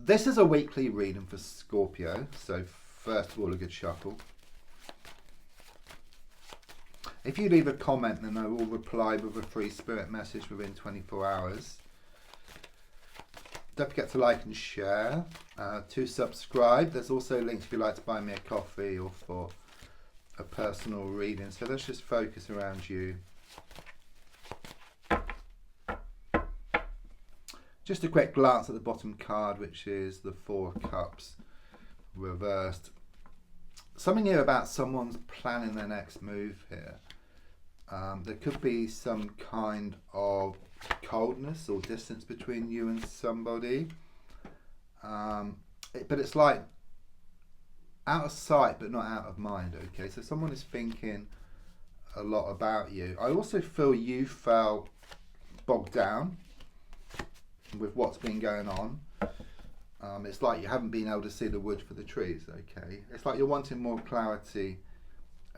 This is a weekly reading for Scorpio, so first of all a good shuffle. If you leave a comment, then I will reply with a free spirit message within 24 hours. Don't forget to like and share, to subscribe. There's also links if you'd like to buy me a coffee or for a personal reading. So let's just focus around you. Just a quick glance at the bottom card, which is the Four of Cups reversed. Something here about someone's planning their next move here. There could be some kind of coldness or distance between you and somebody. But it's like out of sight but not out of mind, okay? So someone is thinking a lot about you. I also feel you felt bogged down with what's been going on. It's like you haven't been able to see the wood for the trees, okay? It's like you're wanting more clarity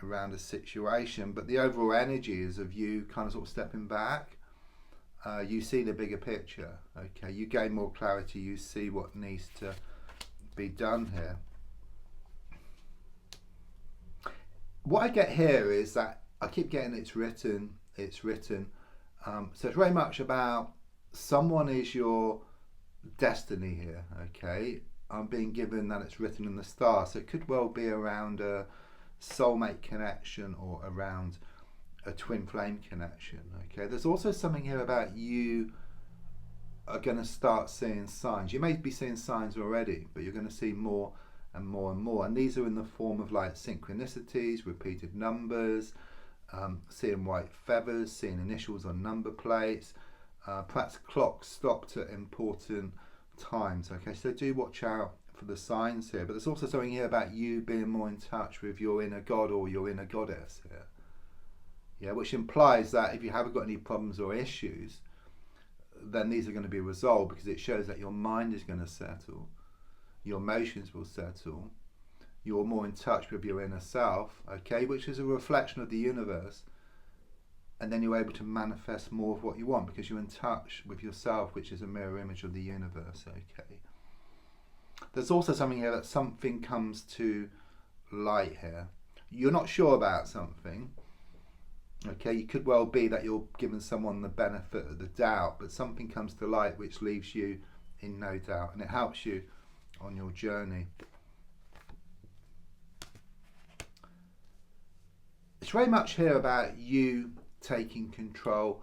around a situation, but the overall energy is of you kind of sort of stepping back. You see the bigger picture, okay? You gain more clarity, you see what needs to be done here. What I get here is that I keep getting it's written. So it's very much about someone is your destiny here, okay? I'm being given that it's written in the stars, so it could well be around a soulmate connection or around a twin flame connection, okay? There's also something here about you are going to start seeing signs. You may be seeing signs already, but you're going to see more and more and more, and these are in the form of like synchronicities, repeated numbers, seeing white feathers, seeing initials on number plates, perhaps clocks stopped at important times, okay? So do watch out for the signs here. But there's also something here about you being more in touch with your inner god or your inner goddess here, yeah, which implies that if you haven't got any problems or issues, then these are going to be resolved, because it shows that your mind is going to settle, your emotions will settle, you're more in touch with your inner self, okay, which is a reflection of the universe. And then you're able to manifest more of what you want because you're in touch with yourself, which is a mirror image of the universe, okay? There's also something here that something comes to light here. You're not sure about something, okay? It could well be that you're giving someone the benefit of the doubt, but something comes to light which leaves you in no doubt, and it helps you on your journey. It's very much here about you taking control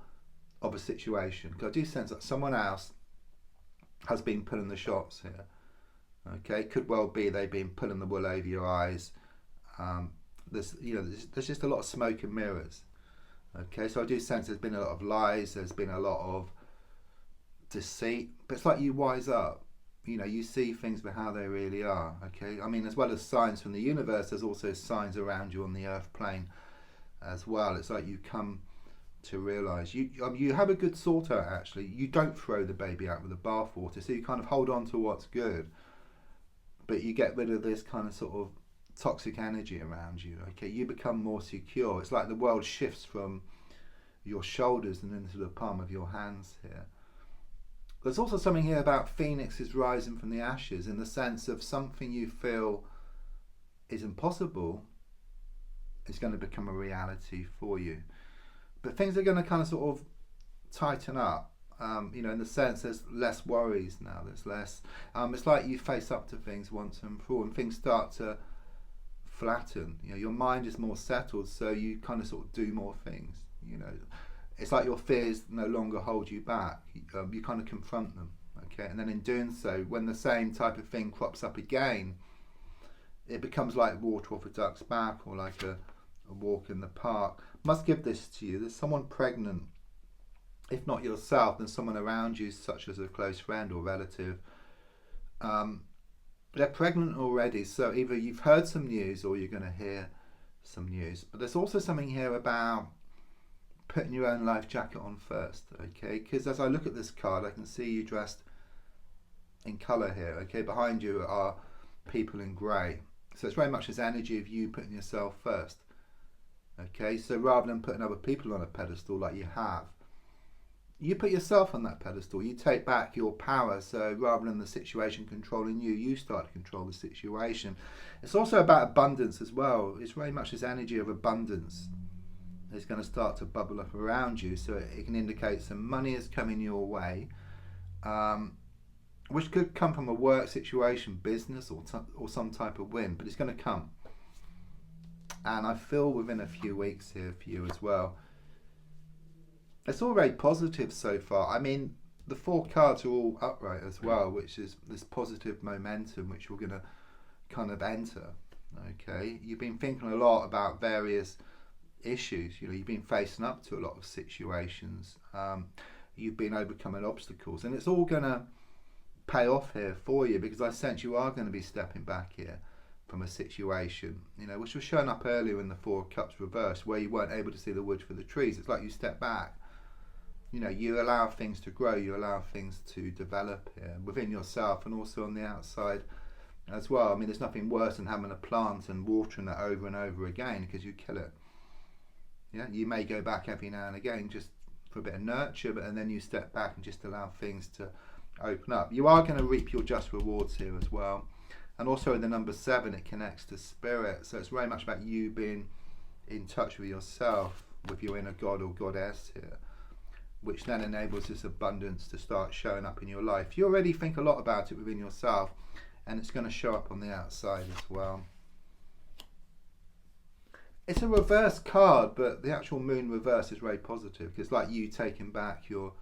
of a situation, because I do sense that someone else has been pulling the shots here, okay? Could well be they've been pulling the wool over your eyes. There's just a lot of smoke and mirrors, okay? So I do sense there's been a lot of lies, there's been a lot of deceit, but it's like you wise up, you see things for how they really are, okay? I mean, as well as signs from the universe, there's also signs around you on the earth plane as well. It's like you come to realise you have a good sort out, actually. You don't throw the baby out with the bathwater, so you kind of hold on to what's good, but you get rid of this kind of sort of toxic energy around you, okay? You become more secure. It's like the world shifts from your shoulders and into the palm of your hands here. There's also something here about phoenixes rising from the ashes, in the sense of something you feel is impossible is going to become a reality for you. But things are going to kind of sort of tighten up, in the sense there's less worries now, there's less, it's like you face up to things once and for all, and things start to flatten. Your mind is more settled, so you kind of sort of do more things, It's like your fears no longer hold you back, you kind of confront them, okay? And then in doing so, when the same type of thing crops up again, it becomes like water off a duck's back, or like a walk in the park. Must give this to you. There's someone pregnant, if not yourself, then someone around you, such as a close friend or relative. They're pregnant already, so either you've heard some news or you're going to hear some news. But there's also something here about putting your own life jacket on first, okay? Because as I look at this card, I can see you dressed in colour here, okay? Behind you are people in grey. So it's very much this energy of you putting yourself first. Okay, so rather than putting other people on a pedestal like you have, you put yourself on that pedestal. You take back your power. So rather than the situation controlling you, you start to control the situation. It's also about abundance as well. It's very much this energy of abundance is going to start to bubble up around you. So it can indicate some money is coming your way, which could come from a work situation, business, or some type of win. But it's going to come. And I feel within a few weeks here for you as well. It's all very positive so far. I mean, the 4 cards are all upright as well, which is this positive momentum which we're going to kind of enter. Okay, you've been thinking a lot about various issues. You've been facing up to a lot of situations. You've been overcoming obstacles, and it's all going to pay off here for you, because I sense you are going to be stepping back here from a situation, which was shown up earlier in the 4 of Cups reversed, where you weren't able to see the wood for the trees. It's like you step back. You allow things to grow, you allow things to develop here within yourself and also on the outside as well. I mean, there's nothing worse than having a plant and watering it over and over again, because you kill it. You may go back every now and again just for a bit of nurture, and then you step back and just allow things to open up. You are going to reap your just rewards here as well. And also in the number 7, it connects to spirit. So it's very much about you being in touch with yourself, with your inner god or goddess here, which then enables this abundance to start showing up in your life. You already think a lot about it within yourself, and it's going to show up on the outside as well. It's a reverse card, but the actual moon reverse is very positive. It's like you taking back your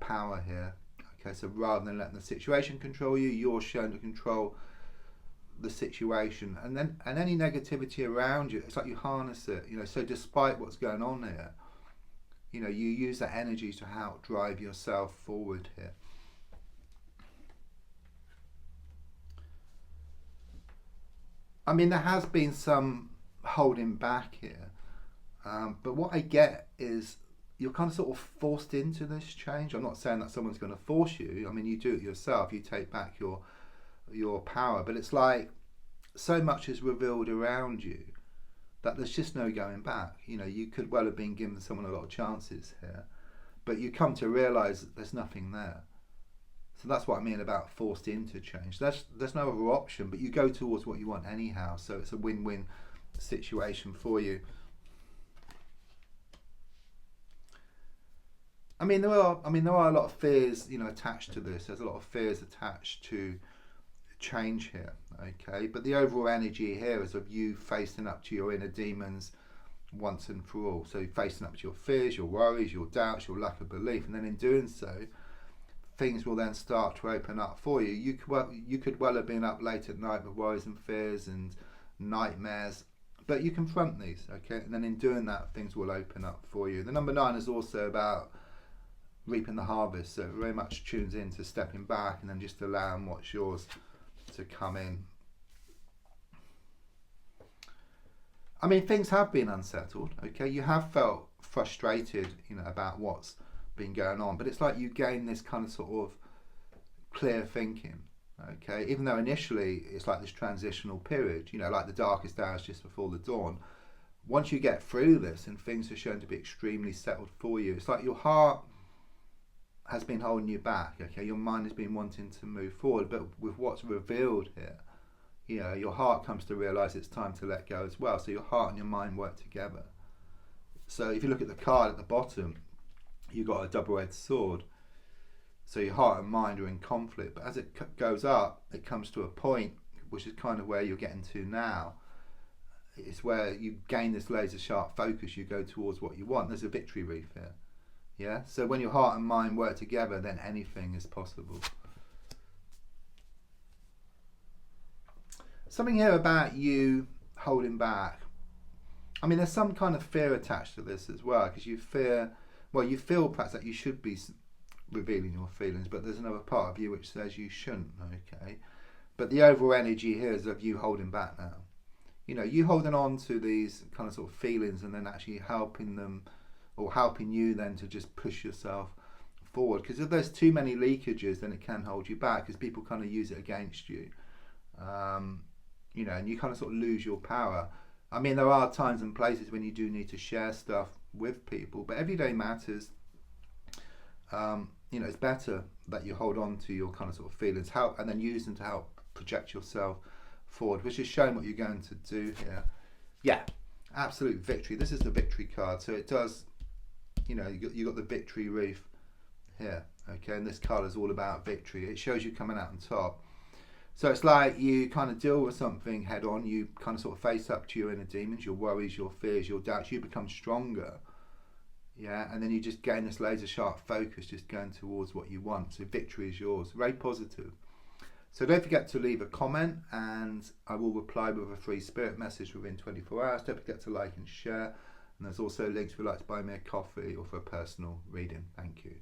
power here. Okay, so rather than letting the situation control you, you're shown to control the situation, and any negativity around you, it's like you harness it. So despite what's going on here, you use that energy to help drive yourself forward here. I mean, there has been some holding back here, but what I get is you're kind of sort of forced into this change. I'm not saying that someone's going to force you. I mean, you do it yourself. You take back your power, but it's like so much is revealed around you that there's just no going back. You could well have been given someone a lot of chances here, but you come to realize that there's nothing there. So that's what I mean about forced into change. There's no other option, but you go towards what you want anyhow. So it's a win-win situation for you. I mean, there are a lot of fears, attached to this. There's a lot of fears attached to change here, okay? But the overall energy here is of you facing up to your inner demons once and for all. So facing up to your fears, your worries, your doubts, your lack of belief, and then in doing so, things will then start to open up for you. You could well have been up late at night with worries and fears and nightmares, but you confront these, okay? And then in doing that, things will open up for you. The number 9 is also about reaping the harvest, so it very much tunes into stepping back and then just allowing what's yours to come in. I mean, things have been unsettled, okay? You have felt frustrated, about what's been going on, but it's like you gain this kind of sort of clear thinking, okay? Even though initially it's like this transitional period, like the darkest hours just before the dawn. Once you get through this and things are shown to be extremely settled for you, it's like your heart has been holding you back, okay? Your mind has been wanting to move forward, but with what's revealed here, your heart comes to realise it's time to let go as well. So your heart and your mind work together. So if you look at the card at the bottom, you've got a double-edged sword. So your heart and mind are in conflict, but as it goes up, it comes to a point, which is kind of where you're getting to now. It's where you gain this laser sharp focus, you go towards what you want. There's a victory wreath here. Yeah, so when your heart and mind work together, then anything is possible. Something here about you holding back. I mean, there's some kind of fear attached to this as well, because you feel perhaps that you should be revealing your feelings, but there's another part of you which says you shouldn't, okay? But the overall energy here is of you holding back now. You holding on to these kind of sort of feelings and then actually helping them, or helping you then to just push yourself forward. Because if there's too many leakages, then it can hold you back, because people kind of use it against you. And you kind of sort of lose your power. I mean, there are times and places when you do need to share stuff with people, but everyday matters. you know, it's better that you hold on to your kind of sort of feelings, help, and then use them to help project yourself forward, which is showing what you're going to do here. Yeah, absolute victory. This is the victory card, so it does, you know, you got the victory roof here, okay, and this card is all about victory. It shows you coming out on top. So it's like you kind of deal with something head on, you kind of sort of face up to your inner demons, your worries, your fears, your doubts, you become stronger. Yeah, and then you just gain this laser sharp focus, just going towards what you want. So victory is yours. Very positive. So don't forget to leave a comment, and I will reply with a free spirit message within 24 hours. Don't forget to like and share. And there's also links if you'd like to buy me a coffee or for a personal reading. Thank you.